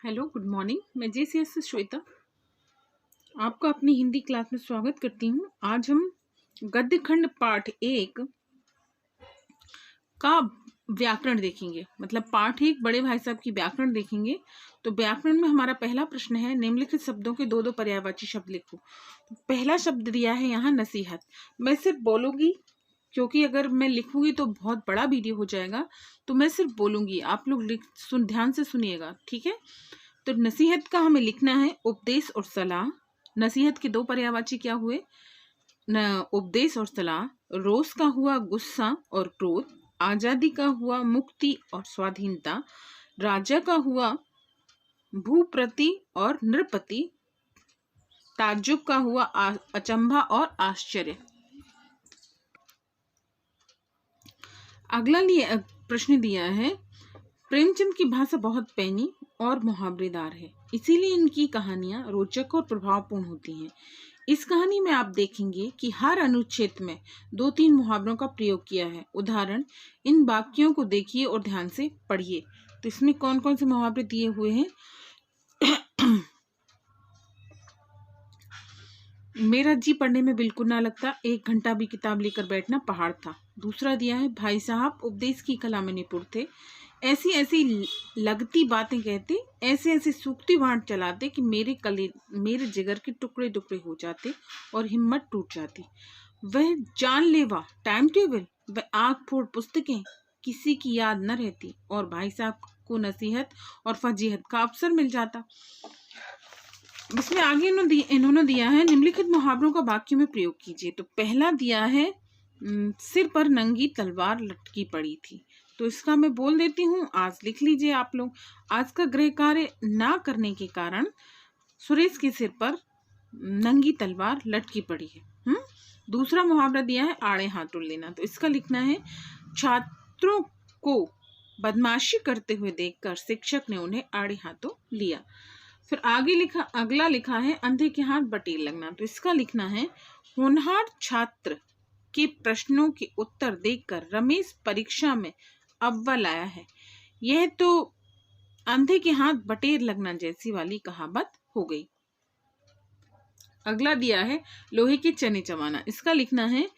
Hello, good morning. मैं JCS से श्वेता आपका अपनी हिंदी क्लास में स्वागत करती हूँ। आज हम गद्य खंड पाठ 1 का व्याकरण देखेंगे। मतलब पाठ 1 बड़े भाई साहब की व्याकरण देखेंगे। तो व्याकरण में हमारा पहला प्रश्न है, निम्नलिखित शब्दों के दो दो पर्यायवाची शब्द लिखो। तो पहला शब्द दिया है यहाँ नसीहत। मैं सिर्फ बोलूंगी क्योंकि अगर मैं लिखूंगी तो बहुत बड़ा वीडियो हो जाएगा, तो मैं सिर्फ बोलूंगी, आप लोग ध्यान से सुनिएगा, ठीक है। तो नसीहत का हमें लिखना है उपदेश और सलाह। नसीहत के दो पर्यायवाची क्या हुए? उपदेश और सलाह। रोष का हुआ गुस्सा और क्रोध। आजादी का हुआ मुक्ति और स्वाधीनता। राजा का हुआ भूप्रति और नृपति। ताज्जुब का हुआ अचंभा और आश्चर्य। अगला प्रश्न दिया है, प्रेमचंद की भाषा बहुत पैनी और मुहावरेदार है, इसीलिए इनकी कहानियां रोचक और प्रभावपूर्ण होती हैं। इस कहानी में आप देखेंगे कि हर अनुच्छेद में 2-3 मुहावरों का प्रयोग किया है। उदाहरण, इन वाक्यों को देखिए और ध्यान से पढ़िए। तो इसमें कौन कौन से मुहावरे दिए हुए हैं? मेरा जी पढ़ने में बिल्कुल ना लगता, 1 घंटा भी किताब लेकर बैठना पहाड़ था। दूसरा दिया है, भाई साहब उपदेश की कला में निपुण थे, ऐसी ऐसी लगती बातें कहते, ऐसे ऐसे सूखती बांट चलाते कि मेरे जिगर के टुकड़े टुकड़े हो जाते और हिम्मत टूट जाती। वह जानलेवा टाइम टेबल, वह आँख फोड़ पुस्तकें किसी की याद न रहती और भाई साहब को नसीहत और फजीहत का अवसर मिल जाता। इसमें आगे इन्होंने दिया है, निम्नलिखित मुहावरों का वाक्य में प्रयोग कीजिए। तो पहला दिया है, सिर पर नंगी तलवार लटकी पड़ी थी। तो इसका मैं बोल देती हूँ, आज लिख लीजिए आप लोग। आज का गृह कार्य ना करने के कारण सुरेश के सिर पर नंगी तलवार लटकी पड़ी है। दूसरा मुहावरा दिया है, आड़े हाथों लेना। तो इसका लिखना है, छात्रों को बदमाशी करते हुए देखकर शिक्षक ने उन्हें आड़े हाथों लिया। फिर अगला लिखा है, अंधे के हाथ बटेर लगना। तो इसका लिखना है, होनहार छात्र के प्रश्नों के उत्तर देखकर रमेश परीक्षा में अव्वल आया है। यह तो अंधे के हाथ बटेर लगना जैसी वाली कहावत हो गई। अगला दिया है, लोहे के चने चबाना। इसका लिखना है,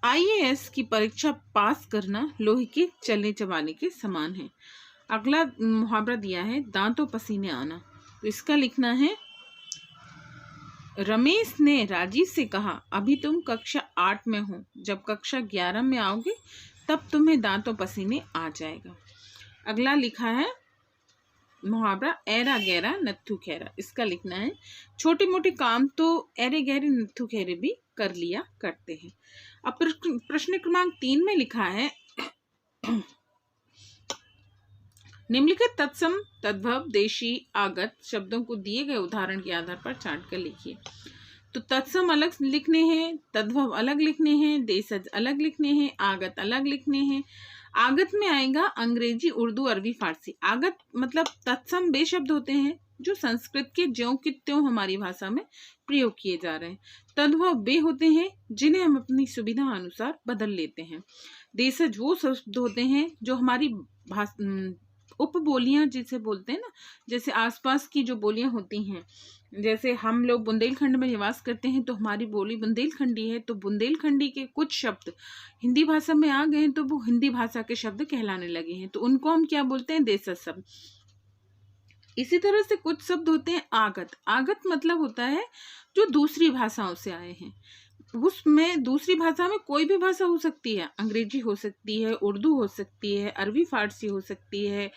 आईएएस की परीक्षा पास करना लोहे के चने चबाने के समान है। अगला मुहावरा दिया है, दांतों पसीने आना। तो इसका लिखना है, रमेश ने राजीव से कहा, अभी तुम कक्षा 8 में हो, जब कक्षा 11 में आओगे तब तुम्हें दांतों पसीने आ जाएगा। अगला लिखा है मुहावरा, ऐरा गहरा नत्थु खैरा। इसका लिखना है, छोटे मोटे काम तो ऐरे गहरे नत्थु खैरे भी कर लिया करते हैं। अब प्रश्न क्रमांक 3 में लिखा है, निम्नलिखित तत्सम तद्भव देशी आगत शब्दों को दिए गए उदाहरण के आधार पर छांट कर लिखिए। तो तत्सम अलग लिखने हैं, तद्भव अलग लिखने हैं, देशज अलग लिखने हैं, आगत अलग लिखने हैं। आगत में आएगा अंग्रेजी, उर्दू, अरबी, फारसी। आगत मतलब तत्सम वे शब्द होते हैं जो संस्कृत के ज्यों की त्यों हमारी भाषा में प्रयोग किए जा रहे हैं। तद्भव वे होते हैं जिन्हें हम अपनी सुविधा अनुसार बदल लेते हैं। देशज वो शब्द होते हैं जो हमारी उपबोलियां जिसे बोलते हैं ना, जैसे आसपास की जो बोलियां होती हैं, जैसे हम लोग बुंदेलखंड में निवास करते हैं तो हमारी बोली बुंदेलखंडी है, तो बुंदेलखंडी के कुछ शब्द हिंदी भाषा में आ गए हैं तो वो हिंदी भाषा के शब्द कहलाने लगे हैं, तो उनको हम क्या बोलते हैं? देशज शब्द। इसी तरह से कुछ शब्द होते हैं आगत। आगत मतलब होता है जो दूसरी भाषाओं से आए हैं। उसमें दूसरी भाषा में कोई भी भाषा हो सकती है, अंग्रेजी हो सकती है, उर्दू हो सकती है, अरबी फारसी हो सकती है,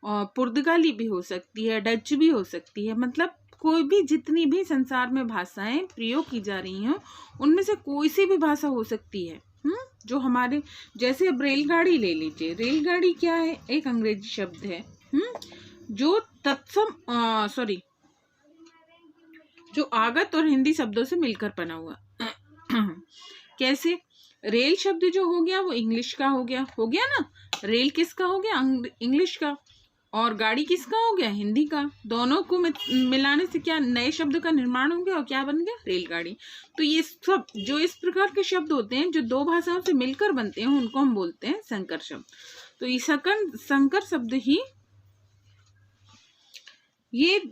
और पुर्तगाली भी हो सकती है, डच भी हो सकती है। मतलब कोई भी, जितनी भी संसार में भाषाएं प्रयोग की जा रही हैं उनमें से कोई सी भी भाषा हो सकती है। जो हमारे, जैसे अब रेलगाड़ी ले लीजिए, रेलगाड़ी क्या है? एक अंग्रेजी शब्द है जो जो आगत और हिंदी शब्दों से मिलकर बना हुआ। कैसे? रेल शब्द जो हो गया वो इंग्लिश का हो गया ना। रेल किसका हो गया? इंग्लिश का। और गाड़ी किसका हो गया? हिंदी का। दोनों को मिलाने से क्या नए शब्द का निर्माण हो गया और क्या बन गया? रेलगाड़ी। तो ये सब जो इस प्रकार के शब्द होते हैं जो दो भाषाओं से मिलकर बनते हैं उनको हम बोलते हैं संकर शब्द। तो ये संकर शब्द ही ये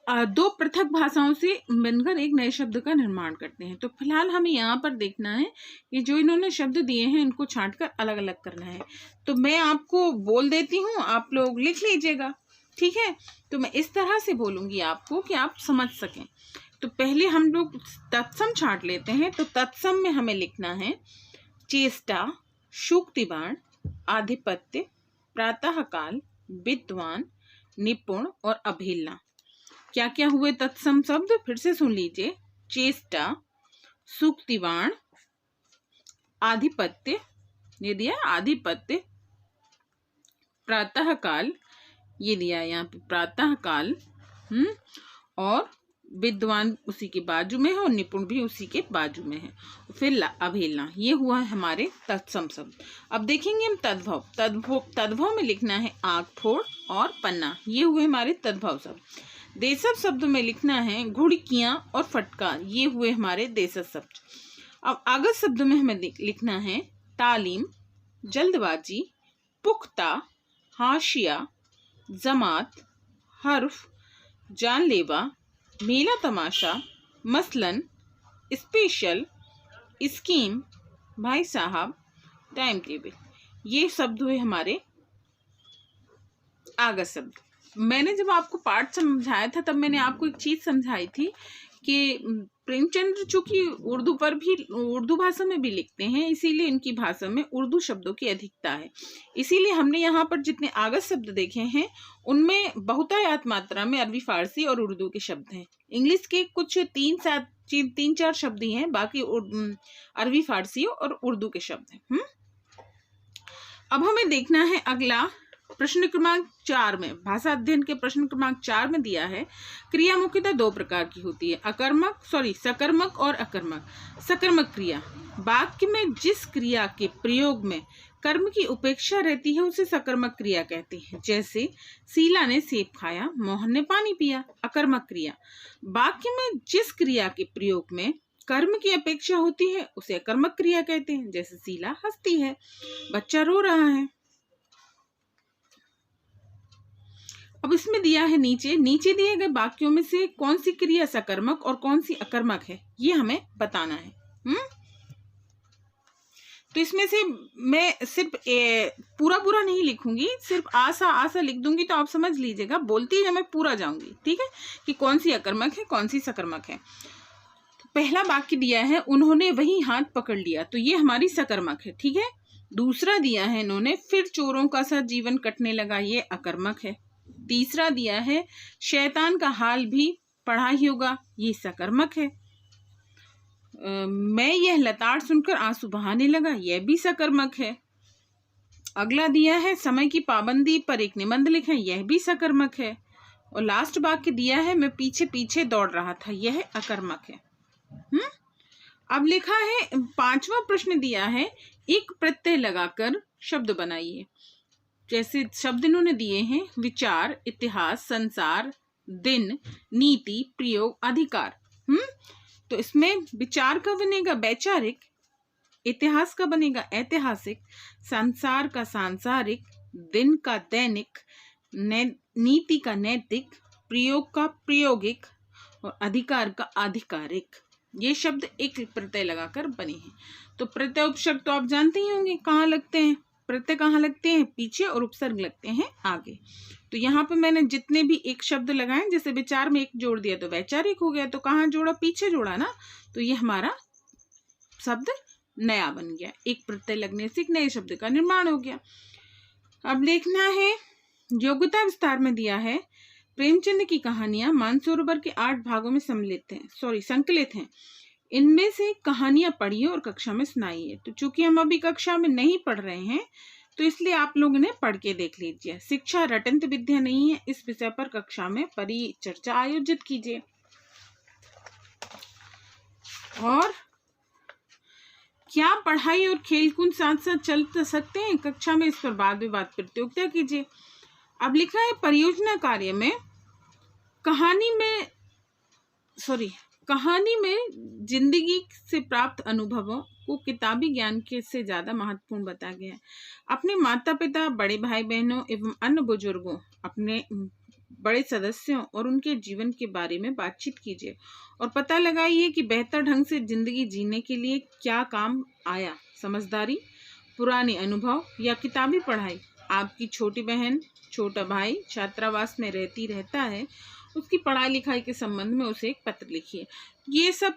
दो पृथक भाषाओं से बनकर एक नए शब्द का निर्माण करते हैं। तो फिलहाल हमें यहाँ पर देखना है कि जो इन्होंने शब्द दिए हैं इनको छांटकर अलग अलग करना है। तो मैं आपको बोल देती हूँ, आप लोग लिख लीजिएगा, ठीक है। तो मैं इस तरह से बोलूँगी आपको कि आप समझ सकें। तो पहले हम लोग तत्सम छांट लेते हैं। तो तत्सम में हमें लिखना है चेष्टा, सूक्तिबाण, आधिपत्य, प्रातःकाल, विद्वान, निपुण और अभिलषा। क्या क्या हुए तत्सम शब्द, फिर से सुन लीजिए। चेष्टा, सूक्तिबाण, आधिपत्य, ये दिया आधिपत्य, प्रातःकाल, ये दिया यहाँ पे प्रातःकाल, और विद्वान उसी के बाजू में है और निपुण भी उसी के बाजू में है। फिर अभिलषा, ये हुआ है हमारे तत्सम शब्द। अब देखेंगे हम तद्भव। तद्भव में लिखना है आँख फोड़ और पन्ना, ये हुए हमारे तद्भव शब्द। देशज शब्द में लिखना है घुड़कियां और फटकार, ये हुए हमारे देशज शब्द। अब आगत शब्द में हमें लिखना है तालीम, जल्दबाजी, पुख्ता, हाशिया, जमात, हर्फ, जानलेवा, मेला तमाशा, मसलन, स्पेशल, स्कीम, भाई साहब, टाइम टेबल। ये शब्द हुए हमारे आगत शब्द। मैंने जब आपको पाठ समझाया था तब मैंने आपको एक चीज समझाई थी कि प्रेमचंद्र चूंकि उर्दू भाषा में भी लिखते हैं, इसीलिए इनकी भाषा में उर्दू शब्दों की अधिकता है। इसीलिए हमने यहाँ पर जितने आगत शब्द देखे हैं उनमें बहुतायत मात्रा में अरबी फारसी और उर्दू के शब्द हैं। इंग्लिश के कुछ 3-4 शब्द ही हैं, बाकी अरबी फारसी और उर्दू के शब्द हैं। अब हमें देखना है अगला प्रश्न क्रमांक 4 में, भाषा अध्ययन के प्रश्न क्रमांक 4 में दिया है क्रिया मुख्यतः 2 प्रकार की होती है, सकर्मक और अकर्मक। सकर्मक क्रिया, वाक्य में जिस क्रिया के प्रयोग में कर्म की उपेक्षा रहती है उसे सकर्मक क्रिया कहते हैं। जैसे शीला ने सेब खाया, मोहन ने पानी पिया। अकर्मक क्रिया, वाक्य में जिस क्रिया के प्रयोग में कर्म की अपेक्षा होती है उसे अकर्मक क्रिया कहते हैं। जैसे शीला हंसती है, बच्चा रो रहा है। अब इसमें दिया है नीचे दिए गए वाक्यों में से कौन सी क्रिया सकर्मक और कौन सी अकर्मक है, ये हमें बताना है। तो इसमें से मैं सिर्फ पूरा नहीं लिखूंगी, सिर्फ आशा लिख दूंगी, तो आप समझ लीजिएगा, बोलती है मैं पूरा जाऊंगी, ठीक है, कि कौन सी अकर्मक है कौन सी सकर्मक है। तो पहला वाक्य दिया है उन्होंने वही हाथ पकड़ लिया, तो ये हमारी सकर्मक है, ठीक है। दूसरा दिया है इन्होंने फिर चोरों का सा जीवन कटने लगा, ये अकर्मक है। तीसरा दिया है शैतान का हाल भी पढ़ा ही होगा, ये सकर्मक है। मैं यह लताड़ सुनकर आंसू बहाने लगा, यह भी सकर्मक है। अगला दिया है समय की पाबंदी पर एक निबंध लिखें, यह भी सकर्मक है। और लास्ट वाक्य दिया है मैं पीछे पीछे दौड़ रहा था, यह अकर्मक है। अब लिखा है 5वां प्रश्न दिया है एक प्रत्यय लगाकर शब्द बनाइए। जैसे शब्द इन्होंने दिए हैं विचार, इतिहास, संसार, दिन, नीति, प्रयोग, अधिकार। तो इसमें विचार का बनेगा वैचारिक, इतिहास का बनेगा ऐतिहासिक, संसार का सांसारिक, दिन का दैनिक, नीति का नैतिक, प्रयोग का प्रायोगिक और अधिकार का आधिकारिक। ये शब्द एक प्रत्यय लगाकर बने हैं। तो प्रत्यय उपसर्ग तो आप जानते ही होंगे कहाँ लगते हैं, प्रत्यय कहाँ लगते हैं पीछे और उपसर्ग लगते हैं आगे। तो यहाँ पे मैंने जितने भी एक शब्द लगाए, जैसे विचार में एक जोड़ दिया तो वैचारिक हो गया, तो कहाँ जोड़ा, पीछे जोड़ा ना, तो ये हमारा शब्द नया बन गया। एक प्रत्यय लगने से एक नए शब्द का निर्माण हो गया। अब देखना है योग्यता विस्तार में दिया है प्रेमचंद की कहानियां मानसरोवर के 8 भागों में संकलित हैं। इनमें से कहानियां पढ़िए और कक्षा में सुनाइए। तो चूंकि हम अभी कक्षा में नहीं पढ़ रहे हैं तो इसलिए आप लोग इन्हें पढ़ के देख लीजिए। शिक्षा रटंत विद्या नहीं है, इस विषय पर कक्षा में परिचर्चा आयोजित कीजिए। और क्या पढ़ाई और खेलकूद साथ साथ चल सकते हैं कक्षा में, इस पर वाद विवाद प्रतियोगिता कीजिए। अब लिखा है परियोजना कार्य में कहानी में जिंदगी से प्राप्त अनुभवों को किताबी ज्ञान के से ज्यादा महत्वपूर्ण बताया गया है। अपने माता पिता, बड़े भाई बहनों एवं अन्य बुजुर्गों, अपने बड़े सदस्यों और उनके जीवन के बारे में बातचीत कीजिए और पता लगाइए कि बेहतर ढंग से जिंदगी जीने के लिए क्या काम आया। समझदारी, पुराने अनुभव या किताबी पढ़ाई। आपकी छोटी बहन, छोटा भाई छात्रावास में रहता है, उसकी पढ़ाई लिखाई के संबंध में उसे एक पत्र लिखिए। ये सब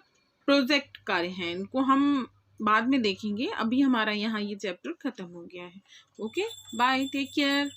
प्रोजेक्ट कार्य हैं, इनको हम बाद में देखेंगे। अभी हमारा यहाँ ये चैप्टर खत्म हो गया है। Okay, bye, take care.